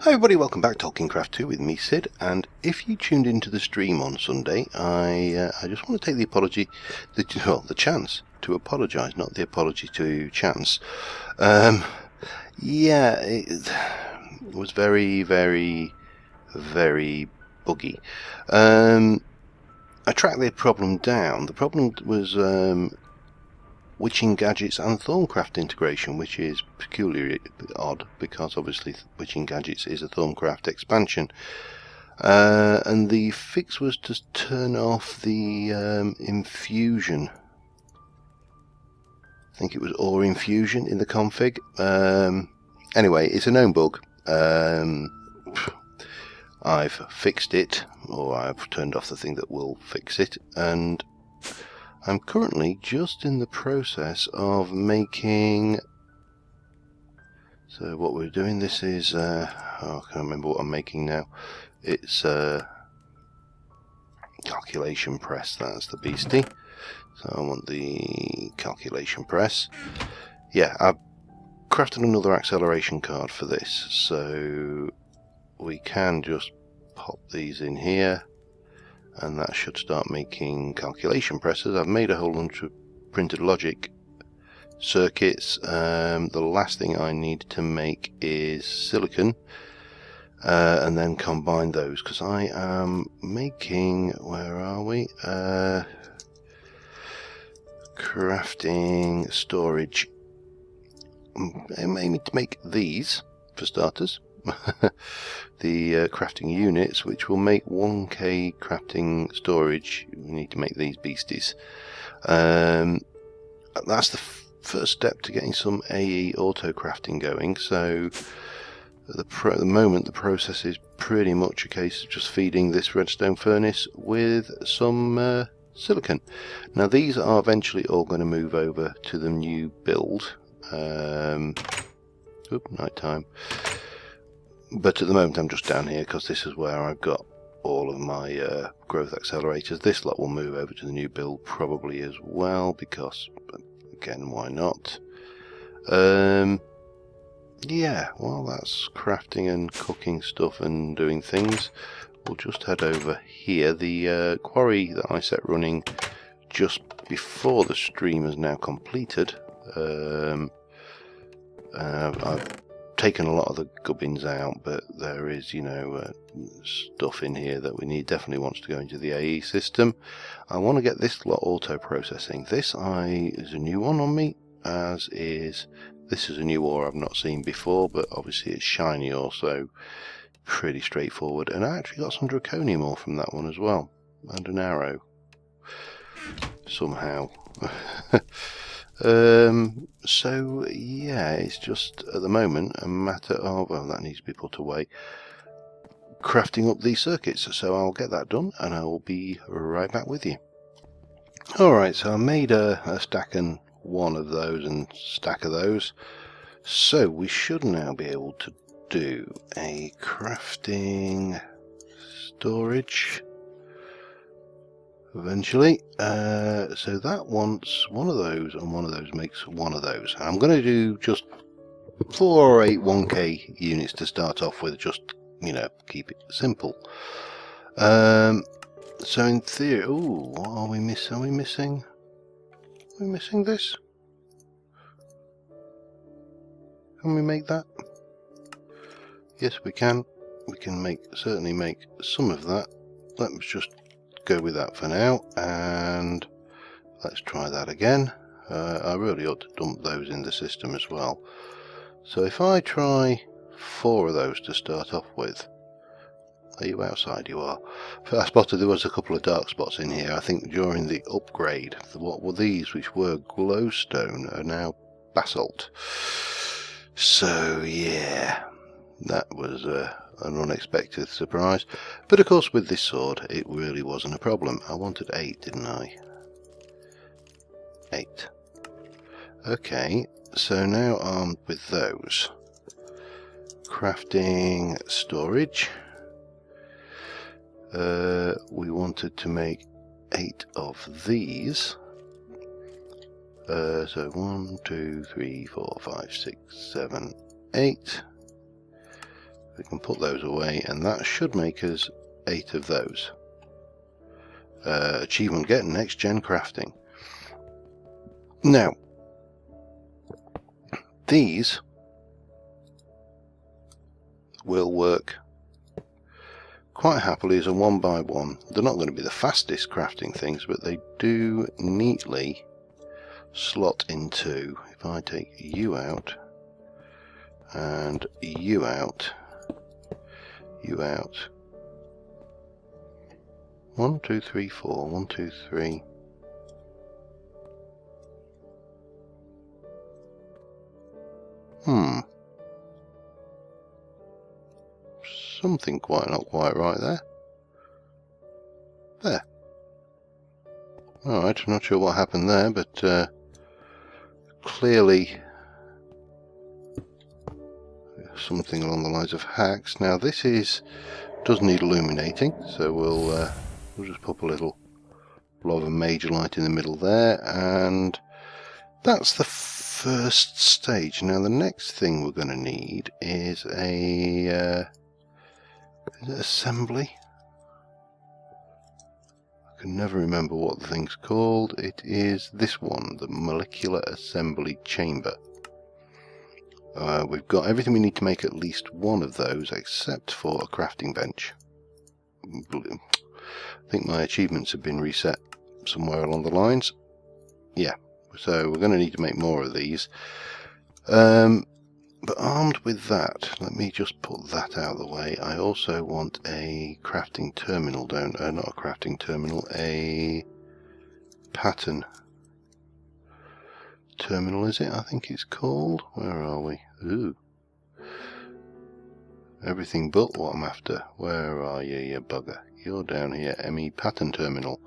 Hi everybody, welcome back to Tolkien 2 with me, Sid, and if you tuned into the stream on Sunday, I just want to take the chance to apologise, not the apology to chance. Yeah, it was very, very, very buggy. I tracked the problem down. The problem was Witching Gadgets and Thorncraft integration, which is peculiarly odd because obviously Witching Gadgets is a Thorncraft expansion, and the fix was to turn off the infusion. I think it was ore infusion in the config. Anyway, it's a known bug. I've fixed it, or I've turned off the thing that will fix it, and I'm currently just in the process of making. So what we're doing, this is I can't remember what I'm making now. It's calculation press, that's the beastie. So I want the calculation press. Yeah, I've crafted another acceleration card for this, so we can just pop these in here and that should start making calculation presses. I've made a whole bunch of printed logic circuits. The last thing I need to make is silicon, and then combine those, because I am making, where are we, crafting storage. I'm aiming to make these for starters. The crafting units, which will make 1k crafting storage. We need to make these beasties. That's the first step to getting some AE auto crafting going. So at the moment the process is pretty much a case of just feeding this redstone furnace with some silicon. Now these are eventually all going to move over to the new build. Night time. But at the moment I'm just down here because this is where I've got all of my growth accelerators. This lot will move over to the new build probably as well, because again, why not? Yeah, while that's crafting and cooking stuff and doing things, we'll just head over here. The quarry that I set running just before the stream is now completed. I've taken a lot of the gubbins out, but there is, stuff in here that definitely wants to go into the AE system. I want to get this lot auto processing. This is a new one on me, as is this is a new ore I've not seen before, but obviously it's shiny ore, so pretty straightforward. And I actually got some draconium ore from that one as well, and an arrow somehow. So yeah, it's just at the moment a matter of, well, that needs to be put away, crafting up these circuits. So I'll get that done and I will be right back with you. Alright, so I made a stack and one of those and stack of those, so we should now be able to do a crafting storage eventually. So that wants one of those, and one of those makes one of those. I'm going to do just 4 or 8 1k units to start off with, just, keep it simple. So in theory, what are we missing? Are we missing this? Can we make that? Yes, we can. We can certainly make some of that. Let's just go with that for now, and let's try that again. I really ought to dump those in the system as well. So if I try 4 of those to start off with. Are you outside? You are. I spotted there was a couple of dark spots in here. I think during the upgrade, what were these, which were glowstone, are now basalt. So yeah, that was an unexpected surprise. But of course with this sword it really wasn't a problem. I wanted 8, didn't I? 8. Okay, so now armed with those. Crafting storage. We wanted to make 8 of these. So 1, 2, 3, 4, 5, 6, 7, 8. We can put those away, and that should make us 8 of those. Achievement get next gen crafting. Now, these will work quite happily as a 1 by 1. They're not going to be the fastest crafting things, but they do neatly slot into, if I take you out and you out, 1 2 3 4, 1 2 3. Something not quite right there. There. Alright, I'm not sure what happened there, but clearly something along the lines of hacks. Now this does need illuminating, so we'll just pop a little blob of major light in the middle there, and that's the first stage. Now the next thing we're going to need is a assembly. I can never remember what the thing's called. It is this one, the molecular assembly chamber. We've got everything we need to make at least one of those, except for a crafting bench. I think my achievements have been reset somewhere along the lines. Yeah, so we're going to need to make more of these. But armed with that, let me just put that out of the way. I also want a crafting terminal, not a crafting terminal, a pattern terminal, is it? I think it's called. Where are we? Ooh. Everything but what I'm after. Where are you, you bugger? You're down here. ME pattern terminal.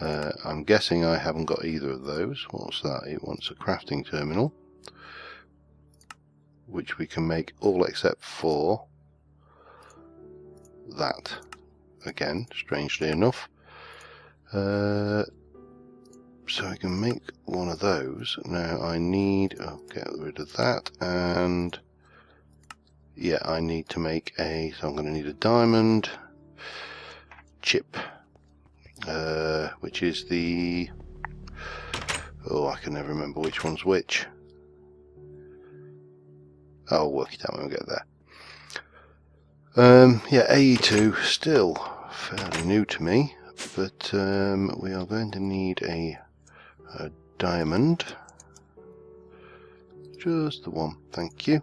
I'm guessing I haven't got either of those. What's that? It wants a crafting terminal, which we can make all except for that. Again, strangely enough. So I can make one of those. Now I need, get rid of that, and yeah, I need to make so I'm going to need a diamond chip, which is the, I can never remember which one's which. I'll work it out when we get there. Yeah, AE2 still fairly new to me, but we are going to need a diamond. Just the one, thank you.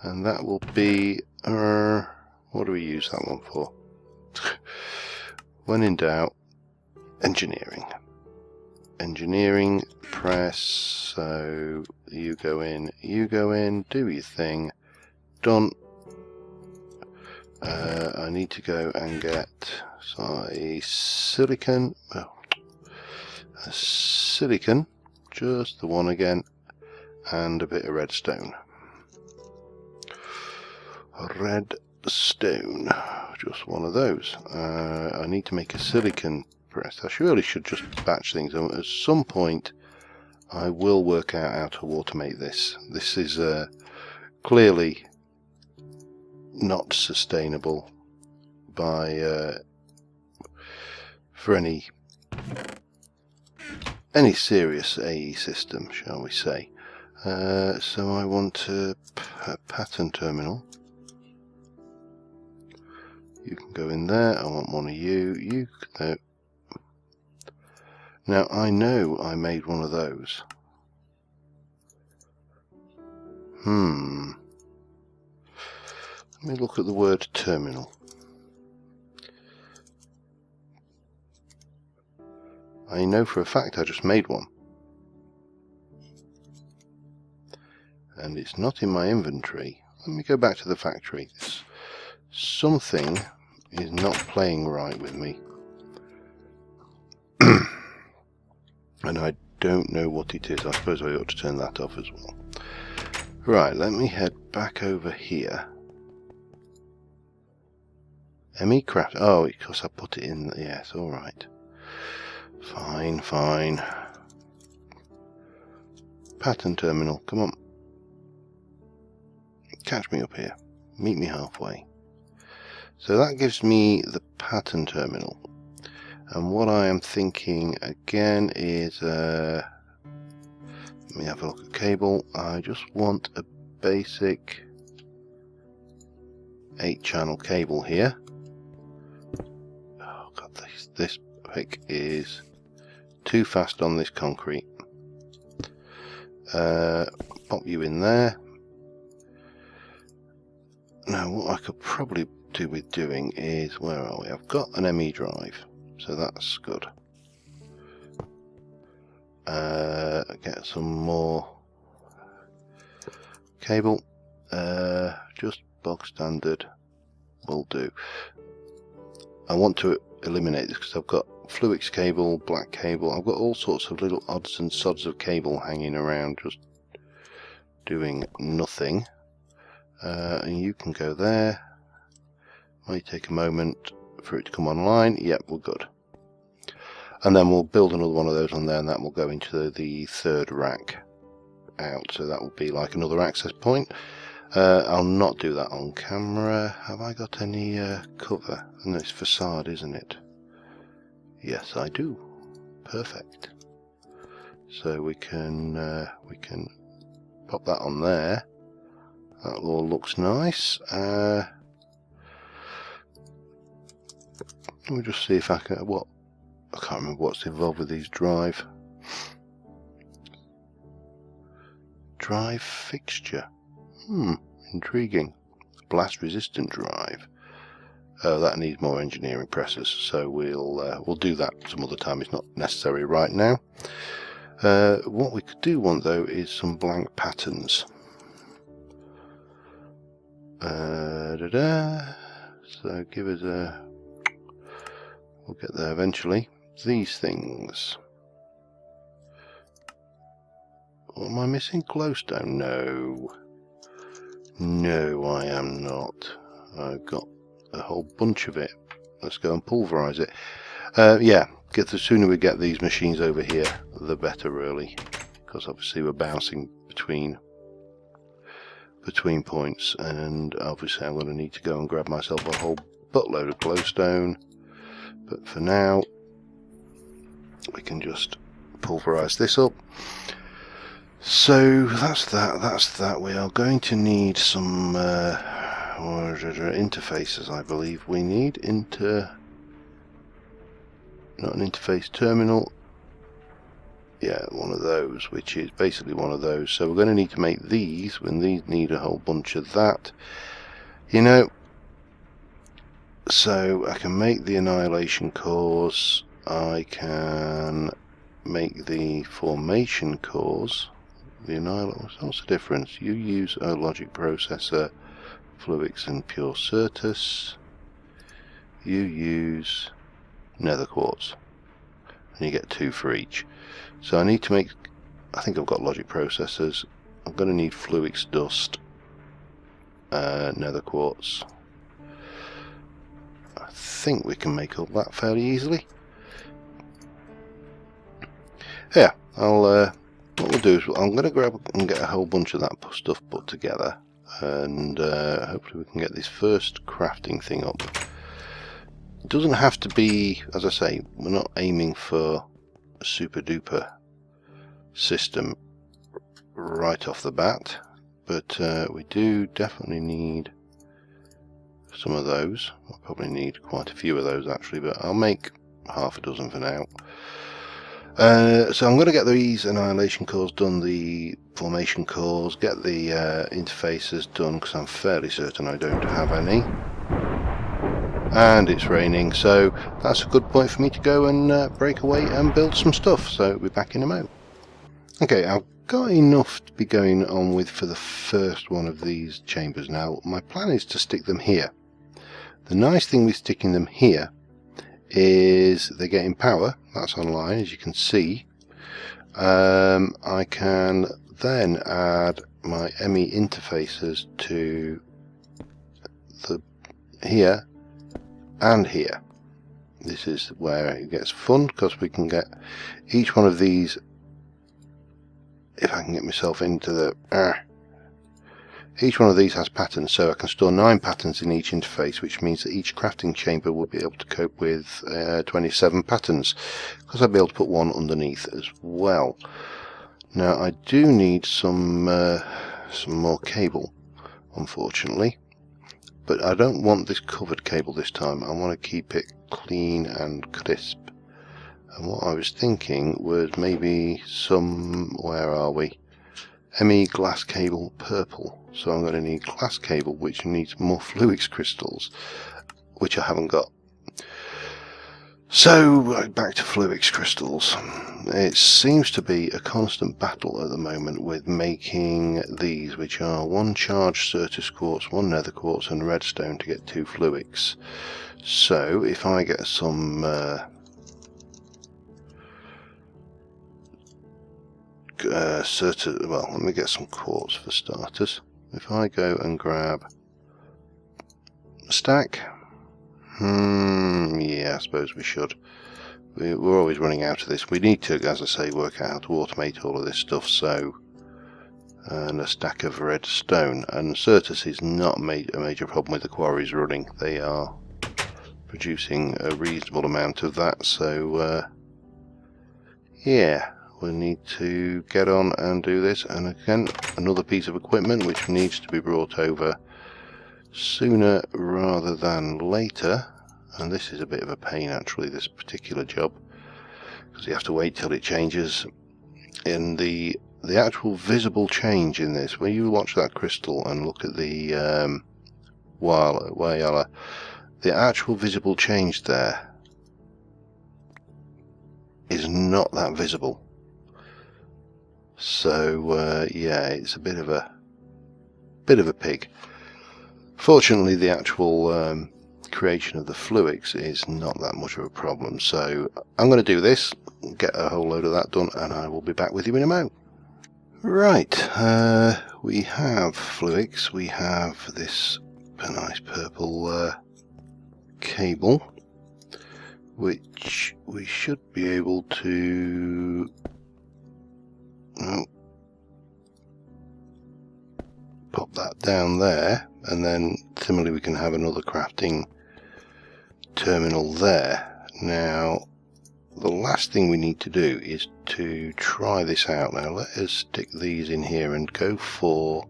And that will be, what do we use that one for? When in doubt, engineering. Engineering press, so you go in, do your thing, done. I need to go and get a silicon, just the one again, and a bit of redstone. Redstone, just one of those. I need to make a silicon press. I surely should just batch things. At some point I will work out how to automate this. This is clearly not sustainable by for any serious AE system, shall we say. So I want a pattern terminal. You can go in there. I want one of you. No. Now I know I made one of those. Let me look at the word terminal. I know for a fact I just made one. And it's not in my inventory. Let me go back to the factory. Something is not playing right with me. And I don't know what it is. I suppose I ought to turn that off as well. Right, let me head back over here. ME craft. Oh, because I put it in. Yes, alright. Fine. Pattern terminal, come on. Catch me up here. Meet me halfway. So that gives me the pattern terminal. And what I am thinking again is, let me have a look at cable. I just want a basic 8-channel cable here. Oh god, this pick is too fast on this concrete. Pop you in there. Now what I could probably do with doing is, where are we? I've got an ME drive, so that's good. Get some more cable. Just bog standard will do. I want to eliminate this because I've got Fluix cable, black cable. I've got all sorts of little odds and sods of cable hanging around, just doing nothing. And you can go there. Might take a moment for it to come online. Yep, we're good. And then we'll build another one of those on there, and that will go into the third rack out. So that will be like another access point. I'll not do that on camera. Have I got any cover? And it's facade, isn't it? Yes, I do. Perfect. So we can pop that on there. That all looks nice. Let me just see if I can. What? I can't remember what's involved with these drive fixture. Intriguing. Blast resistant drive. Oh, that needs more engineering presses, so we'll do that some other time. It's not necessary right now. What we do want though is some blank patterns. So give us a. We'll get there eventually. These things. What am I missing? Glowstone? No, I am not. I've got a whole bunch of it. Let's go and pulverize it. Yeah, the sooner we get these machines over here, the better, really, because obviously we're bouncing between points, and obviously I'm going to need to go and grab myself a whole buttload of glowstone. But for now, we can just pulverize this up. So that's that. We are going to need some interfaces, I believe we need. Not an interface terminal. Yeah, one of those, which is basically one of those. So we're going to need to make these, when these need a whole bunch of that. You know, so I can make the annihilation cores. I can make the formation cores. The annihilation. What's the difference? You use a logic processor, Fluix and pure Certus. You use nether quartz, and you get 2 for each. So I need to make. I think I've got logic processors. I'm going to need Fluix dust, nether quartz. I think we can make all that fairly easily. Yeah, what we'll do is I'm going to grab and get a whole bunch of that stuff put together, and hopefully we can get this first crafting thing up. It doesn't have to be, as I say, we're not aiming for a super duper system right off the bat, but we do definitely need some of those. We'll probably need quite a few of those actually, but I'll make half a dozen for now. So I'm going to get these annihilation cores done, the formation cores, get the interfaces done, because I'm fairly certain I don't have any. And it's raining, so that's a good point for me to go and break away and build some stuff. So we'll be back in a moment. Okay, I've got enough to be going on with for the first one of these chambers now. My plan is to stick them here. The nice thing with sticking them here is they're getting power. That's online, as you can see. I can then add my ME interfaces to the here and here. This is where it gets fun, because we can get each one of these. If I can get myself into the Each one of these has patterns, so I can store 9 patterns in each interface, which means that each crafting chamber will be able to cope with 27 patterns, because I'll be able to put one underneath as well. Now I do need some more cable, unfortunately, but I don't want this covered cable this time. I want to keep it clean and crisp. And what I was thinking was maybe some, where are we? ME glass cable purple. So I'm going to need glass cable which needs more fluix crystals, which I haven't got. So back to fluix crystals. It seems to be a constant battle at the moment with making these, which are 1 charged Certus quartz, 1 nether quartz and redstone to get 2 fluix. So if I get some well, let me get some quartz for starters. If I go and grab a stack, yeah, I suppose we should. We're always running out of this. We need to, as I say, work out how to automate all of this stuff. So, and a stack of redstone, and Certus is not a major problem with the quarries running. They are producing a reasonable amount of that. So, yeah. We'll need to get on and do this, and again another piece of equipment which needs to be brought over sooner rather than later, and this is a bit of a pain actually, this particular job, because you have to wait till it changes. In the actual visible change in this, when you watch that crystal and look at the the actual visible change there is not that visible. So yeah, it's a bit of a pig. Fortunately, the actual creation of the fluix is not that much of a problem. So I'm going to do this, get a whole load of that done, and I will be back with you in a moment. Right, we have fluix. We have this nice purple cable, which we should be able to. Pop that down there, and then similarly we can have another crafting terminal there. Now the last thing we need to do is to try this out. Now let us stick these in here and go for,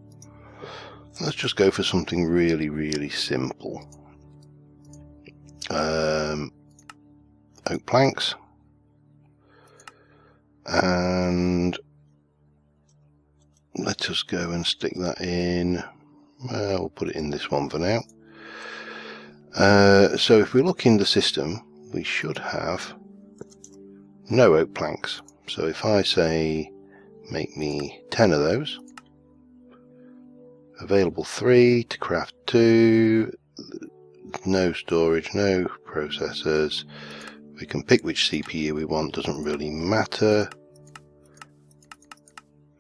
let's just go for something really simple. Oak planks, and let us go and stick that in. We'll put it in this one for now. So if we look in the system, we should have no oak planks. So if I say make me 10 of those, available 3 to craft 2, no storage, no processors, we can pick which CPU we want, doesn't really matter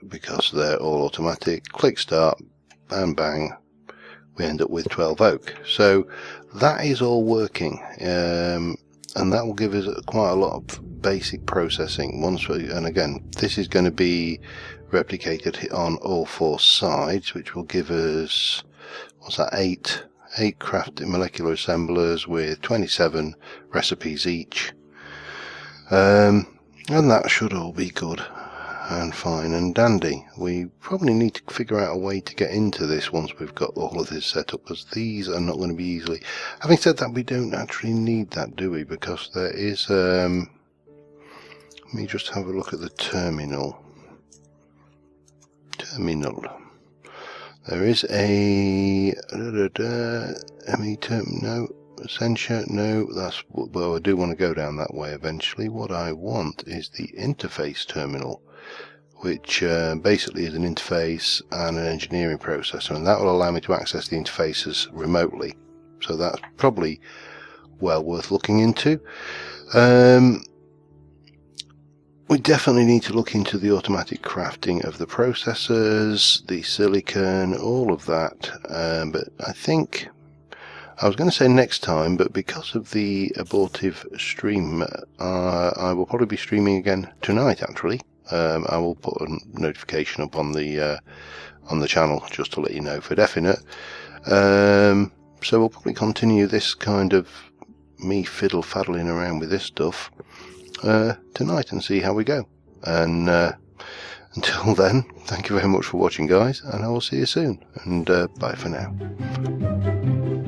because they're all automatic. Click start, and bang, we end up with 12 oak. So that is all working, and that will give us quite a lot of basic processing. And again, this is going to be replicated on all 4 sides, which will give us, what's that, 8 crafted molecular assemblers with 27 recipes each, and that should all be good and fine and dandy. We probably need to figure out a way to get into this once we've got all of this set up, because these are not going to be easily. Having said that, we don't actually need that, do we? Because there is let me just have a look at the terminal. There is a no, Essentia, no, that's, well, I do want to go down that way eventually. What I want is the interface terminal, which basically is an interface and an engineering processor, and that will allow me to access the interfaces remotely. So that's probably well worth looking into. We definitely need to look into the automatic crafting of the processors, the silicon, all of that, but I think I was going to say next time, but because of the abortive stream, I will probably be streaming again tonight actually. I will put a notification up on the channel just to let you know for definite. So we'll probably continue this kind of me fiddle-faddling around with this stuff tonight and see how we go. And until then, thank you very much for watching, guys, and I will see you soon. And bye for now.